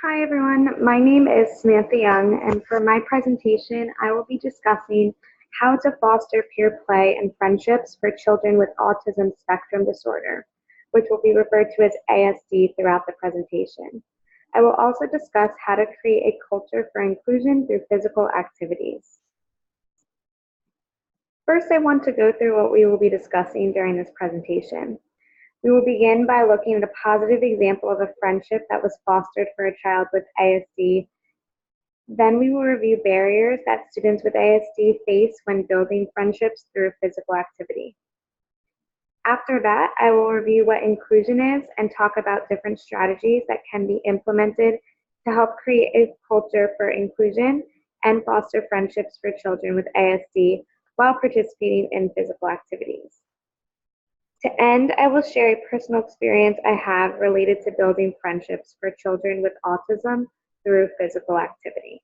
Hi everyone, my name is Samantha Young, and for my presentation, I will be discussing how to foster peer play and friendships for children with autism spectrum disorder, which will be referred to as ASD throughout the presentation. I will also discuss how to create a culture for inclusion through physical activities. First, I want to go through what we will be discussing during this presentation. We will begin by looking at a positive example of a friendship that was fostered for a child with ASD. Then we will review barriers that students with ASD face when building friendships through physical activity. After that, I will review what inclusion is and talk about different strategies that can be implemented to help create a culture for inclusion and foster friendships for children with ASD while participating in physical activities. To end, I will share a personal experience I have related to building friendships for children with autism through physical activity.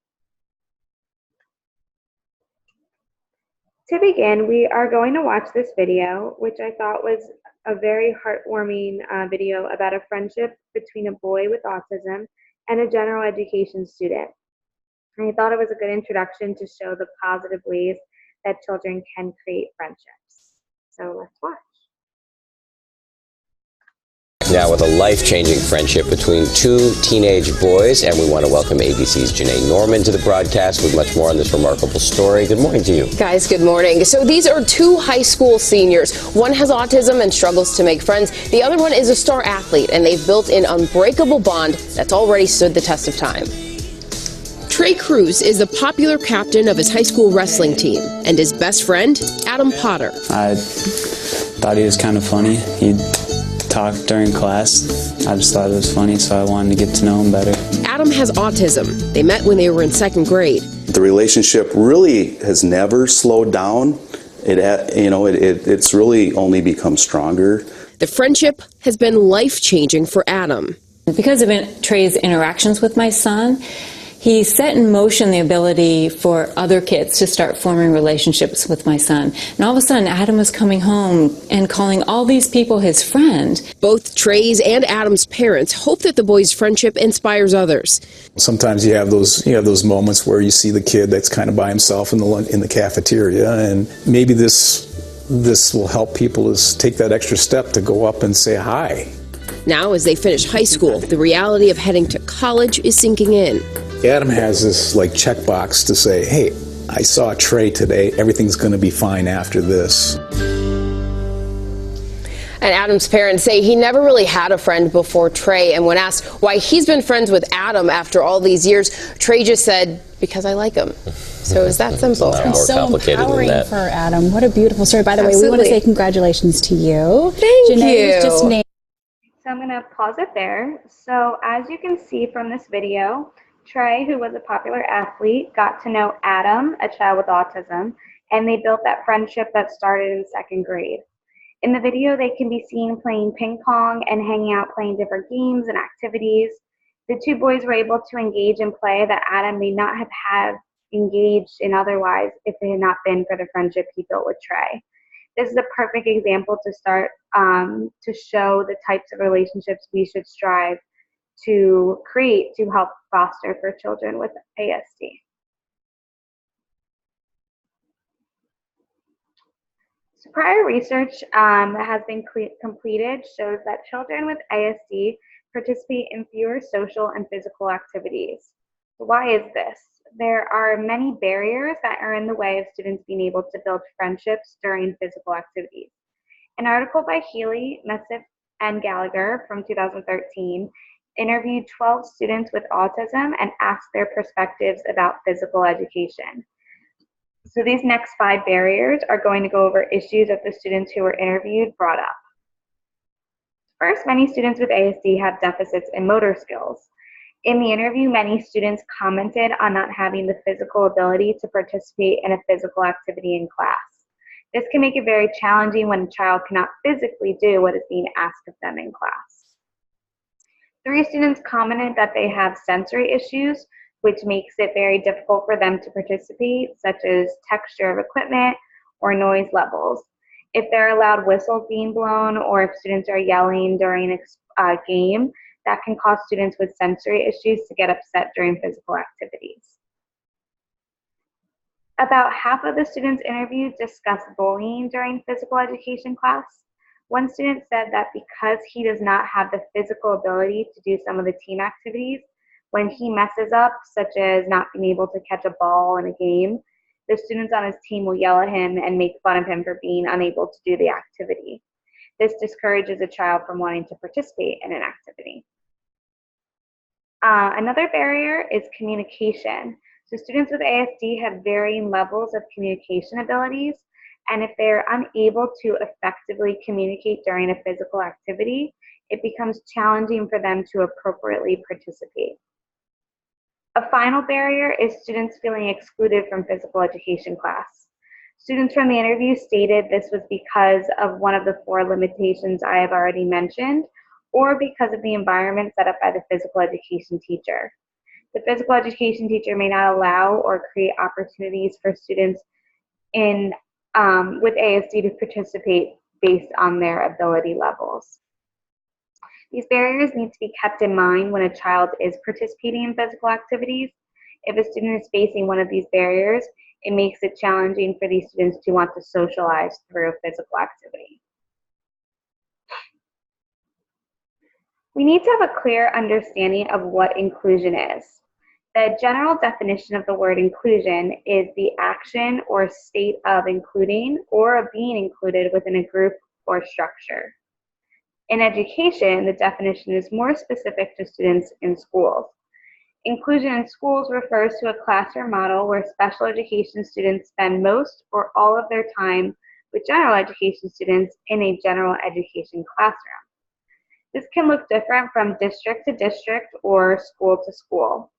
To begin, we are going to watch this video, which I thought was a very heartwarming video about a friendship between a boy with autism and a general education student. And I thought it was a good introduction to show the positive ways that children can create friendships. So let's watch. Now with a life-changing friendship between two teenage boys, and we want to welcome ABC's Janae Norman to the broadcast with much more on this remarkable story. Good morning to you. Guys, good morning. So these are two high school seniors. One has autism and struggles to make friends. The other one is a star athlete, and they've built an unbreakable bond that's already stood the test of time. Trey Cruz is the popular captain of his high school wrestling team, and his best friend, Adam Potter. I thought he was kind of funny. He talked during class. I just thought it was funny, so I wanted to get to know him better. Adam has autism. They met when they were in second grade. The relationship really has never slowed down. It's really only become stronger. The friendship has been life-changing for Adam. Because of Trey's interactions with my son, he set in motion the ability for other kids to start forming relationships with my son. And all of a sudden, Adam was coming home and calling all these people his friend. Both Trey's and Adam's parents hope that the boys' friendship inspires others. Sometimes you have those moments where you see the kid that's kind of by himself in the cafeteria, and maybe this will help people take that extra step to go up and say hi. Now, as they finish high school, the reality of heading to college is sinking in. Adam has this checkbox to say, hey, I saw Trey today, everything's going to be fine after this. And Adam's parents say he never really had a friend before Trey, and when asked why he's been friends with Adam after all these years, Trey just said, because I like him. So it's that simple. It's so empowering for Adam. What a beautiful story. By the way, we want to say congratulations to you. Thank Janae you. Just named. So I'm going to pause it there. So as you can see from this video, Trey, who was a popular athlete, got to know Adam, a child with autism, and they built that friendship that started in second grade. In the video, they can be seen playing ping pong and hanging out playing different games and activities. The two boys were able to engage in play that Adam may not have engaged in otherwise if it had not been for the friendship he built with Trey. This is a perfect example to start to show the types of relationships we should strive to create to help foster for children with ASD. So prior research that has been completed shows that children with ASD participate in fewer social and physical activities. So why is this? There are many barriers that are in the way of students being able to build friendships during physical activities. An article by Healy, Messiff, and Gallagher from 2013 interviewed 12 students with autism and asked their perspectives about physical education. So these next 5 barriers are going to go over issues that the students who were interviewed brought up. First, many students with ASD have deficits in motor skills. In the interview, many students commented on not having the physical ability to participate in a physical activity in class. This can make it very challenging when a child cannot physically do what is being asked of them in class. 3 students commented that they have sensory issues, which makes it very difficult for them to participate, such as texture of equipment or noise levels. If there are loud whistles being blown or if students are yelling during a game, that can cause students with sensory issues to get upset during physical activities. About half of the students interviewed discussed bullying during physical education class. One student said that because he does not have the physical ability to do some of the team activities, when he messes up, such as not being able to catch a ball in a game, the students on his team will yell at him and make fun of him for being unable to do the activity. This discourages a child from wanting to participate in an activity. Another barrier is communication. So students with ASD have varying levels of communication abilities, and if they're unable to effectively communicate during a physical activity, it becomes challenging for them to appropriately participate. A final barrier is students feeling excluded from physical education class. Students from the interview stated this was because of one of the 4 limitations I have already mentioned, or because of the environment set up by the physical education teacher. The physical education teacher may not allow or create opportunities for students with ASD to participate based on their ability levels. These barriers need to be kept in mind when a child is participating in physical activities. If a student is facing one of these barriers, it makes it challenging for these students to want to socialize through a physical activity. We need to have a clear understanding of what inclusion is. The general definition of the word inclusion is the action or state of including or of being included within a group or structure. In education, the definition is more specific to students in schools. Inclusion in schools refers to a classroom model where special education students spend most or all of their time with general education students in a general education classroom. This can look different from district to district or school to school.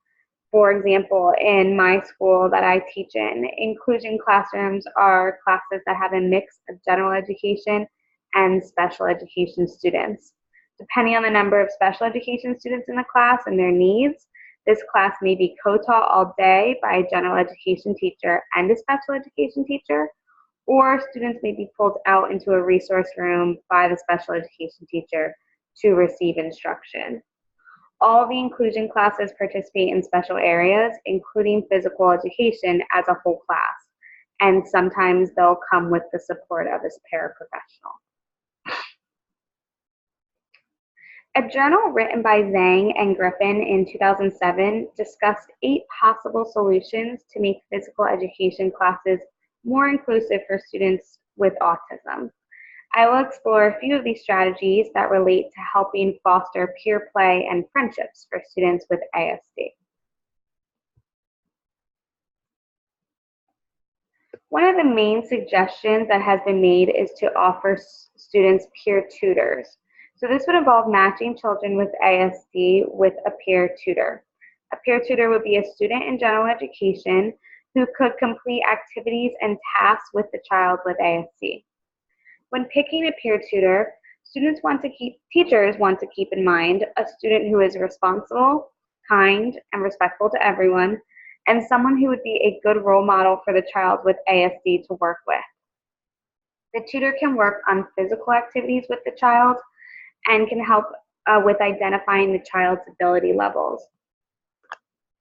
For example, in my school that I teach in, inclusion classrooms are classes that have a mix of general education and special education students. Depending on the number of special education students in the class and their needs, this class may be co-taught all day by a general education teacher and a special education teacher, or students may be pulled out into a resource room by the special education teacher to receive instruction. All the inclusion classes participate in special areas, including physical education as a whole class, and sometimes they'll come with the support of a paraprofessional. A journal written by Zhang and Griffin in 2007 discussed 8 possible solutions to make physical education classes more inclusive for students with autism. I will explore a few of these strategies that relate to helping foster peer play and friendships for students with ASD. One of the main suggestions that has been made is to offer students peer tutors. So this would involve matching children with ASD with a peer tutor. A peer tutor would be a student in general education who could complete activities and tasks with the child with ASD. When picking a peer tutor, teachers want to keep in mind a student who is responsible, kind, and respectful to everyone, and someone who would be a good role model for the child with ASD to work with. The tutor can work on physical activities with the child and can help with identifying the child's ability levels.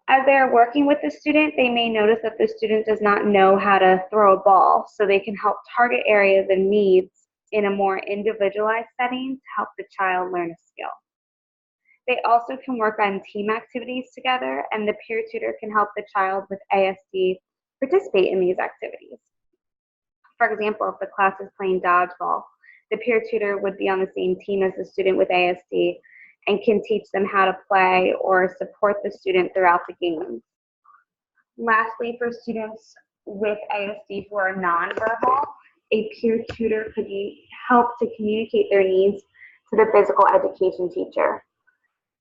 As they are working with the student, they may notice that the student does not know how to throw a ball, so they can help target areas and needs in a more individualized setting to help the child learn a skill. They also can work on team activities together, and the peer tutor can help the child with ASD participate in these activities. For example, if the class is playing dodgeball, the peer tutor would be on the same team as the student with ASD and can teach them how to play or support the student throughout the game. Lastly, for students with ASD who are nonverbal, a peer tutor could help to communicate their needs to the physical education teacher.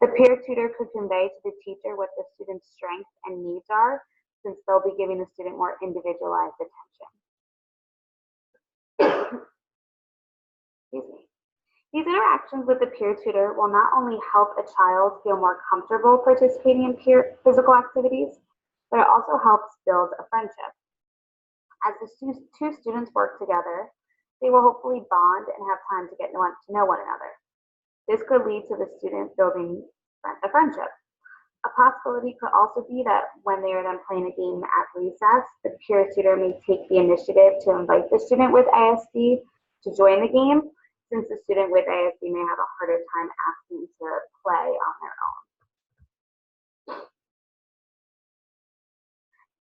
The peer tutor could convey to the teacher what the student's strengths and needs are, since they'll be giving the student more individualized attention. Excuse me. These interactions with the peer tutor will not only help a child feel more comfortable participating in physical activities, but it also helps build a friendship. As the two students work together, they will hopefully bond and have time to get to know one another. This could lead to the student building a friendship. A possibility could also be that when they are done playing a game at recess, the peer tutor may take the initiative to invite the student with ASD to join the game, since the student with ASD may have a harder time asking to play on their own.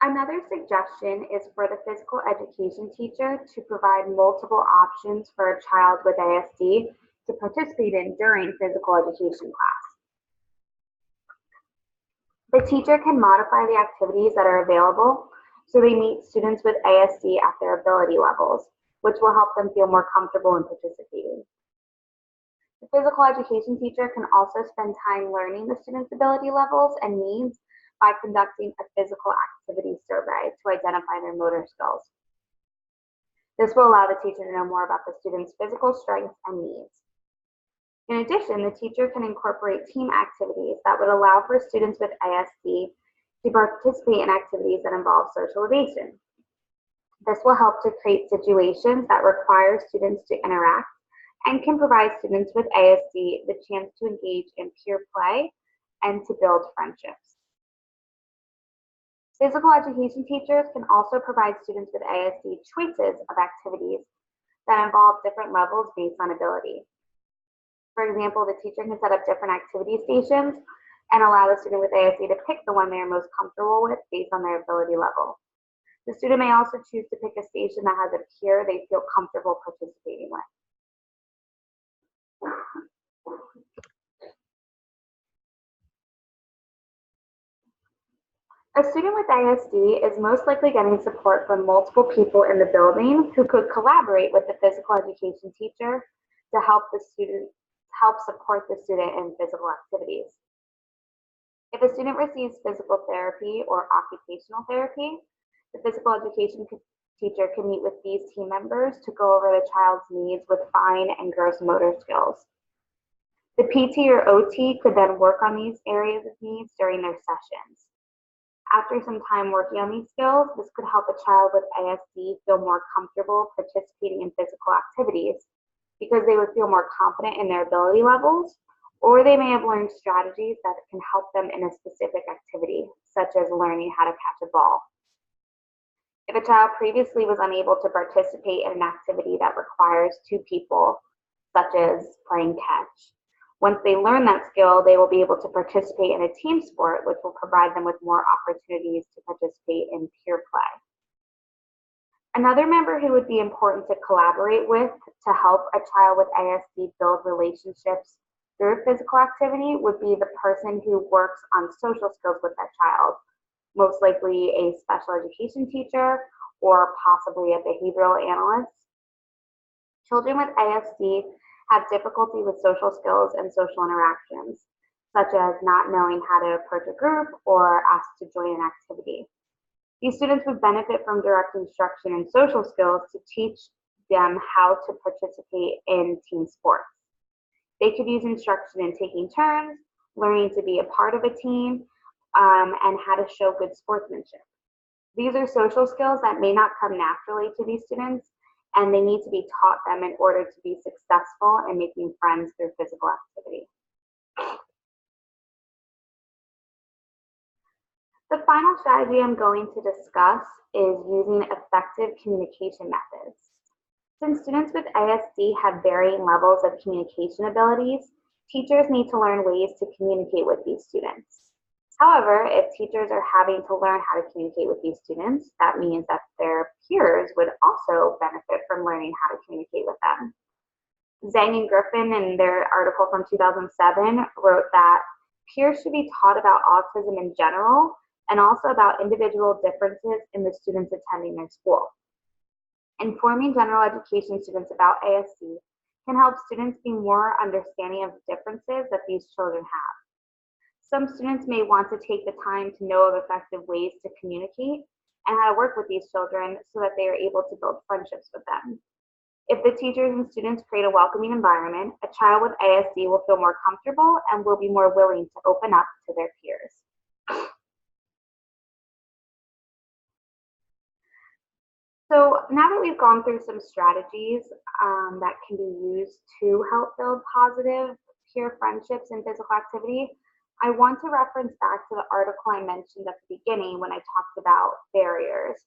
Another suggestion is for the physical education teacher to provide multiple options for a child with ASD to participate in during physical education class. The teacher can modify the activities that are available so they meet students with ASD at their ability levels, which will help them feel more comfortable in participating. The physical education teacher can also spend time learning the students' ability levels and needs by conducting a physical activity survey to identify their motor skills. This will allow the teacher to know more about the student's physical strengths and needs. In addition, the teacher can incorporate team activities that would allow for students with ASD to participate in activities that involve socialization. This will help to create situations that require students to interact and can provide students with ASD the chance to engage in peer play and to build friendships. Physical education teachers can also provide students with ASD choices of activities that involve different levels based on ability. For example, the teacher can set up different activity stations and allow the student with ASD to pick the one they are most comfortable with based on their ability level. The student may also choose to pick a station that has a peer they feel comfortable participating with. A student with ASD is most likely getting support from multiple people in the building who could collaborate with the physical education teacher to help support the student in physical activities. If a student receives physical therapy or occupational therapy, the physical education teacher can meet with these team members to go over the child's needs with fine and gross motor skills. The PT or OT could then work on these areas of needs during their sessions. After some time working on these skills, this could help a child with ASD feel more comfortable participating in physical activities because they would feel more confident in their ability levels, or they may have learned strategies that can help them in a specific activity, such as learning how to catch a ball. If a child previously was unable to participate in an activity that requires two people, such as playing catch, once they learn that skill, they will be able to participate in a team sport, which will provide them with more opportunities to participate in peer play. Another member who would be important to collaborate with to help a child with ASD build relationships through physical activity would be the person who works on social skills with that child, most likely a special education teacher or possibly a behavioral analyst. Children with ASD have difficulty with social skills and social interactions, such as not knowing how to approach a group or ask to join an activity. These students would benefit from direct instruction in social skills to teach them how to participate in team sports. They could use instruction in taking turns, learning to be a part of a team, and how to show good sportsmanship. These are social skills that may not come naturally to these students, and they need to be taught them in order to be successful in making friends through physical activity. The final strategy I'm going to discuss is using effective communication methods. Since students with ASD have varying levels of communication abilities, teachers need to learn ways to communicate with these students. However, if teachers are having to learn how to communicate with these students, that means that their peers would also benefit from learning how to communicate with them. Zhang and Griffin, in their article from 2007, wrote that peers should be taught about autism in general and also about individual differences in the students attending their school. Informing general education students about ASD can help students be more understanding of the differences that these children have. Some students may want to take the time to know of effective ways to communicate and how to work with these children so that they are able to build friendships with them. If the teachers and students create a welcoming environment, a child with ASD will feel more comfortable and will be more willing to open up to their peers. So now that we've gone through some strategies that can be used to help build positive peer friendships in physical activity, I want to reference back to the article I mentioned at the beginning when I talked about barriers.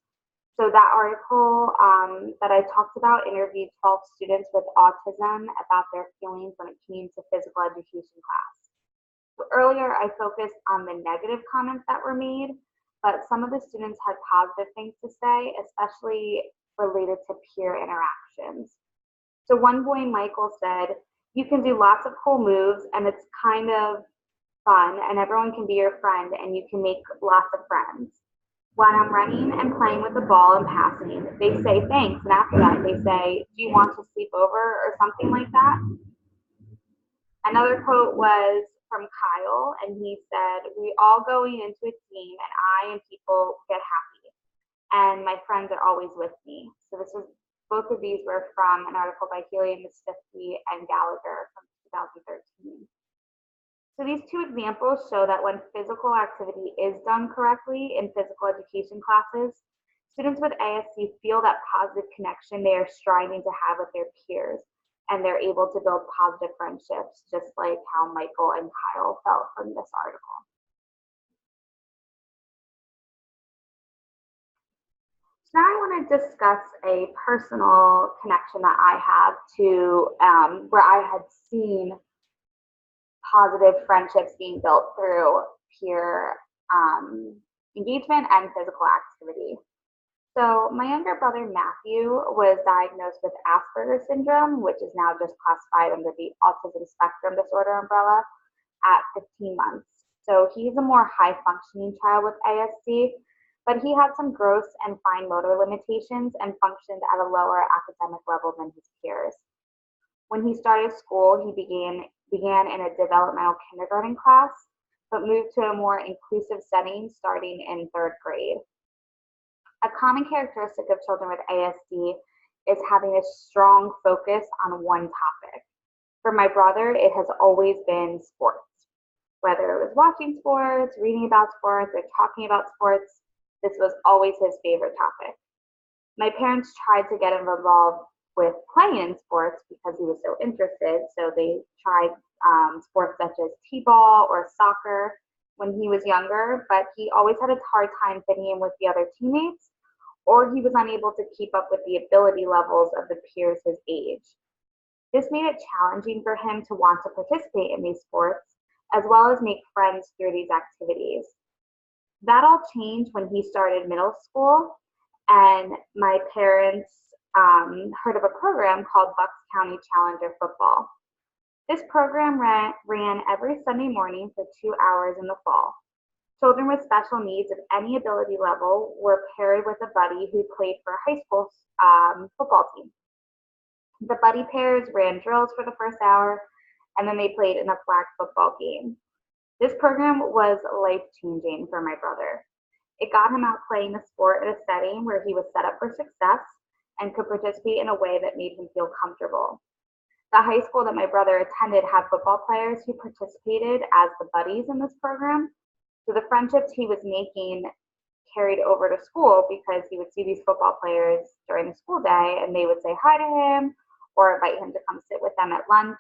So that article that I talked about interviewed 12 students with autism about their feelings when it came to physical education class. So earlier I focused on the negative comments that were made, but some of the students had positive things to say, especially related to peer interactions. So one boy, Michael, said, "You can do lots of cool moves and it's kind of fun and everyone can be your friend and you can make lots of friends. When I'm running and playing with the ball and passing, they say thanks, and after that they say, do you want to sleep over or something like that?" Another quote was from Kyle, and he said, "We all going into a team and I and people get happy and my friends are always with me." So both of these were from an article by Healy, Mustafi, and Gallagher from 2013. So these two examples show that when physical activity is done correctly in physical education classes, students with ASD feel that positive connection they are striving to have with their peers, and they're able to build positive friendships, just like how Michael and Kyle felt from this article. So now I want to discuss a personal connection that I have to where I had seen positive friendships being built through peer engagement and physical activity. So my younger brother Matthew was diagnosed with Asperger's syndrome, which is now just classified under the autism spectrum disorder umbrella, at 15 months. So he's a more high functioning child with ASD, but he had some gross and fine motor limitations and functioned at a lower academic level than his peers. When he started school, he began in a developmental kindergarten class, but moved to a more inclusive setting starting in 3rd grade. A common characteristic of children with ASD is having a strong focus on one topic. For my brother, it has always been sports. Whether it was watching sports, reading about sports, or talking about sports, this was always his favorite topic. My parents tried to get him involved with playing in sports because he was so interested, so they tried sports such as t-ball or soccer when he was younger, but he always had a hard time fitting in with the other teammates, or he was unable to keep up with the ability levels of the peers his age. This made it challenging for him to want to participate in these sports, as well as make friends through these activities. That all changed when he started middle school, and my parents heard of a program called Bucks County Challenger Football. This program ran every Sunday morning for 2 hours in the fall. Children with special needs of any ability level were paired with a buddy who played for a high school football team. The buddy pairs ran drills for the first hour, and then they played in a flag football game. This program was life-changing for my brother. It got him out playing the sport in a setting where he was set up for success and could participate in a way that made him feel comfortable. The high school that my brother attended had football players who participated as the buddies in this program. So the friendships he was making carried over to school because he would see these football players during the school day and they would say hi to him or invite him to come sit with them at lunch.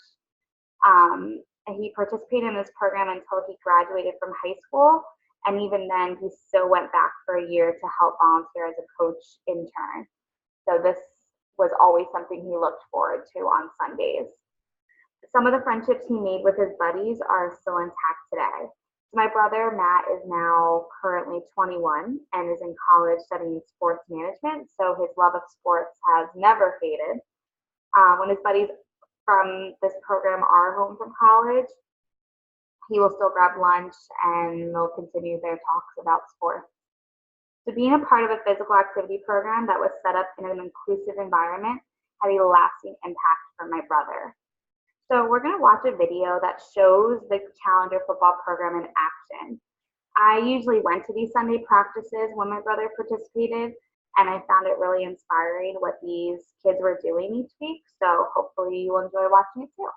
And he participated in this program until he graduated from high school. And even then, he still went back for a year to help volunteer as a coach intern. So this was always something he looked forward to on Sundays. Some of the friendships he made with his buddies are still intact today. My brother, Matt, is now currently 21 and is in college studying sports management, so his love of sports has never faded. When his buddies from this program are home from college, he will still grab lunch and they'll continue their talks about sports. So being a part of a physical activity program that was set up in an inclusive environment had a lasting impact for my brother. So we're going to watch a video that shows the Challenger football program in action. I usually went to these Sunday practices when my brother participated, and I found it really inspiring what these kids were doing each week. So hopefully you will enjoy watching it too.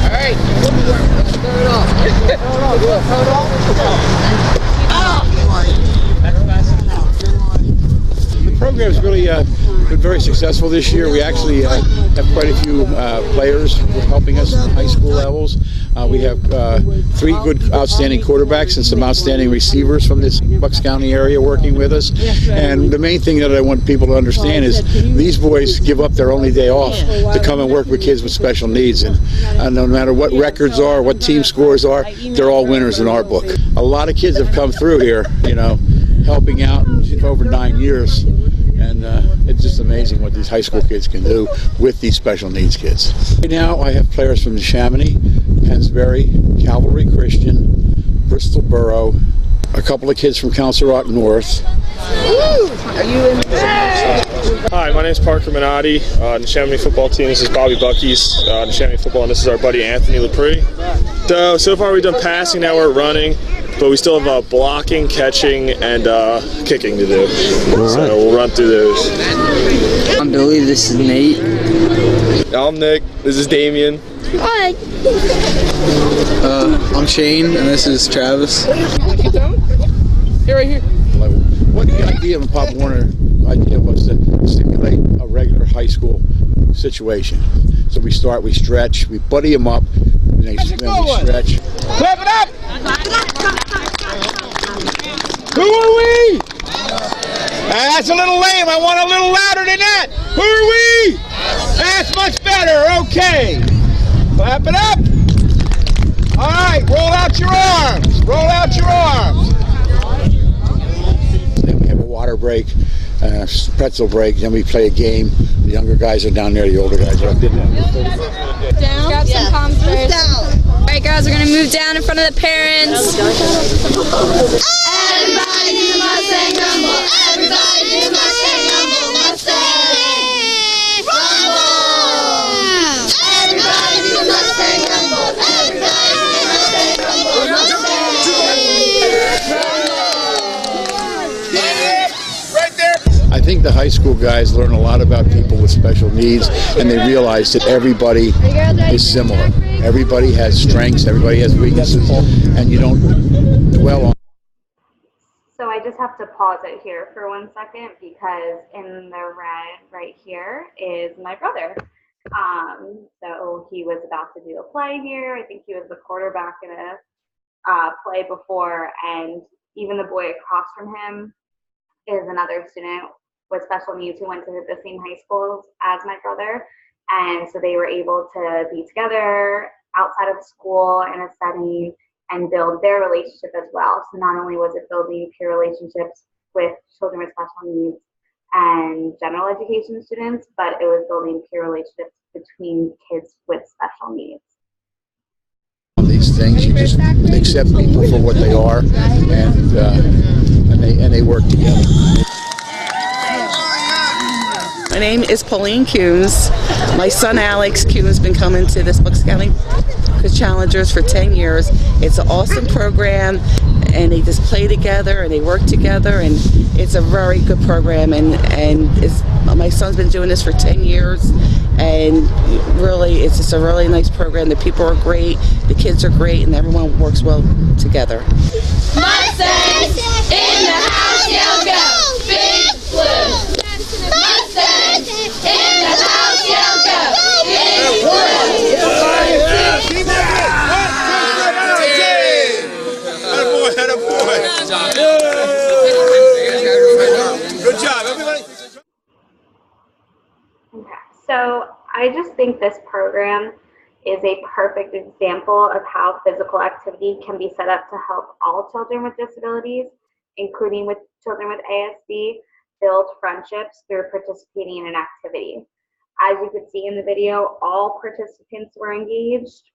All right, start it off. very successful this year. We actually have quite a few players helping us in high school levels. We have 3 good outstanding quarterbacks and some outstanding receivers from this Bucks County area working with us. And the main thing that I want people to understand is these boys give up their only day off to come and work with kids with special needs. And no matter what records are, what team scores are, they're all winners in our book. A lot of kids have come through here, you know, helping out in over 9 years. And it's just amazing what these high school kids can do with these special needs kids. Right now I have players from Chamonix, Pennsbury, Calvary Christian, Bristol Borough, a couple of kids from Council Rock North. Hi, my name is Parker Minotti. The Chamonix football team. This is Bobby Bucky's the Chamonix football, and this is our buddy Anthony Lepre. So far we've done passing, now we're running, but we still have blocking, catching, and kicking to do. Right. So we'll run through those. I'm Billy. This is Nate. I'm Nick. This is Damien. Hi. I'm Shane, and this is Travis. Here, right here. What the idea of Pop Warner idea was to stimulate a regular high school situation. So we stretch, we buddy them up, and then we stretch. Clap it up! Who are we? That's a little lame. I want a little louder than that. Who are we? That's much better. Okay. Clap it up. All right. Roll out your arms. Roll out your arms. Then we have a water break, pretzel break. Then we play a game. The younger guys are down there. The older guys are up there. Down. Grab some palms first. All right, guys. We're gonna move down in front of the parents. Everybody do Mustang Rumble. Everybody do Mustang Rumble. Mustang Rumble. Everybody do Mustang Rumble. Everybody do Mustang Rumble. Right there. I think the high school guys learn a lot about people with special needs, and they realize that everybody is similar. Everybody has strengths, everybody has weaknesses, and you don't dwell on. So I just have to pause it here for 1 second because in the red right here is my brother. So he was about to do a play here. I think he was the quarterback in a play before, and even the boy across from him is another student with special needs who went to the same high school as my brother. And so they were able to be together outside of school in a setting and build their relationship as well. So not only was it building peer relationships with children with special needs and general education students, but it was building peer relationships between kids with special needs. These things, you just accept people for what they are, and they work together. My name is Pauline Coombs. My son Alex Coombs has been coming to this Bucks County Challengers for 10 years. It's an awesome program, and they just play together and they work together, and it's a very good program. And my son's been doing this for 10 years, and really it's just a really nice program. The people are great, the kids are great, and everyone works well together. Mustangs in the house, yell go! Big blue! Mustangs in the house, yell go! Big blue! Good job, everybody. Okay, so I just think this program is a perfect example of how physical activity can be set up to help all children with disabilities, including with children with ASD, build friendships through participating in an activity. As you could see in the video, all participants were engaged,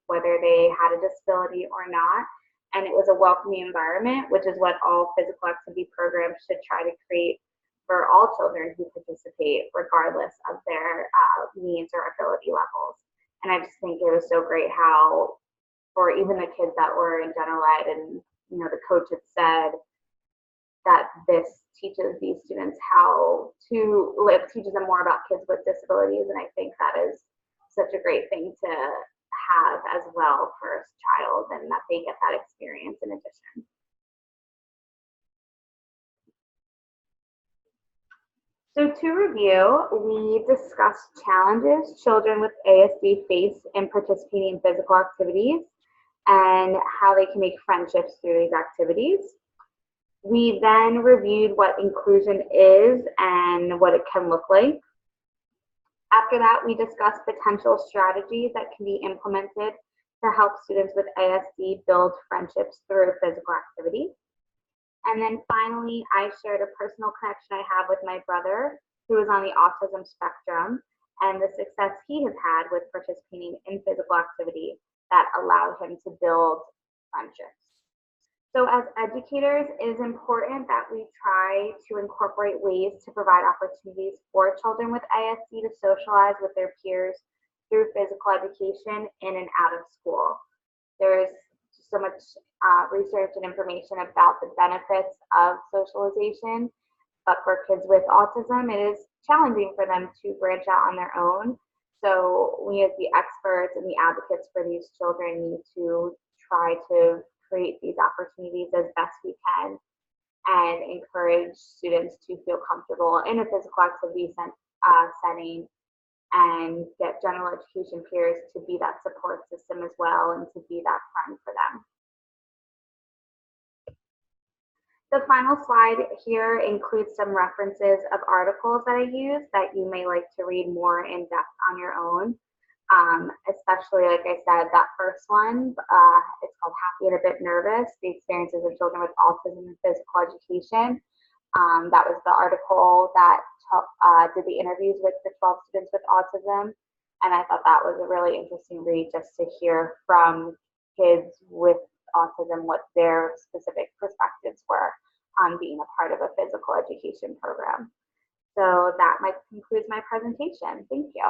whether they had a disability or not, and it was a welcoming environment, which is what all physical activity programs should try to create for all children who participate, regardless of their needs or ability levels. And I just think it was so great how, for even the kids that were in general ed, and the coach had said that this teaches these students how to live, teaches them more about kids with disabilities, and I think that is such a great thing to have as well for a child, and that they get that experience in addition. So to review, we discussed challenges children with ASD face in participating in physical activities and how they can make friendships through these activities. We then reviewed what inclusion is and what it can look like. After that, we discussed potential strategies that can be implemented to help students with ASD build friendships through physical activity. And then finally, I shared a personal connection I have with my brother, who is on the autism spectrum, and the success he has had with participating in physical activity that allowed him to build friendships. So as educators, it is important that we try to incorporate ways to provide opportunities for children with ASD to socialize with their peers through physical education in and out of school. There's so much research and information about the benefits of socialization, but for kids with autism, it is challenging for them to branch out on their own. So we as the experts and the advocates for these children need to try to create these opportunities as best we can and encourage students to feel comfortable in a physical activity setting and get general education peers to be that support system as well and to be that friend for them. The final slide here includes some references of articles that I use that you may like to read more in depth on your own. Especially, like I said, that first one, it's called Happy and a Bit Nervous, the experiences of children with autism and physical education. That was the article that did the interviews with the 12 students with autism. And I thought that was a really interesting read just to hear from kids with autism what their specific perspectives were on being a part of a physical education program. So that concludes my presentation. Thank you.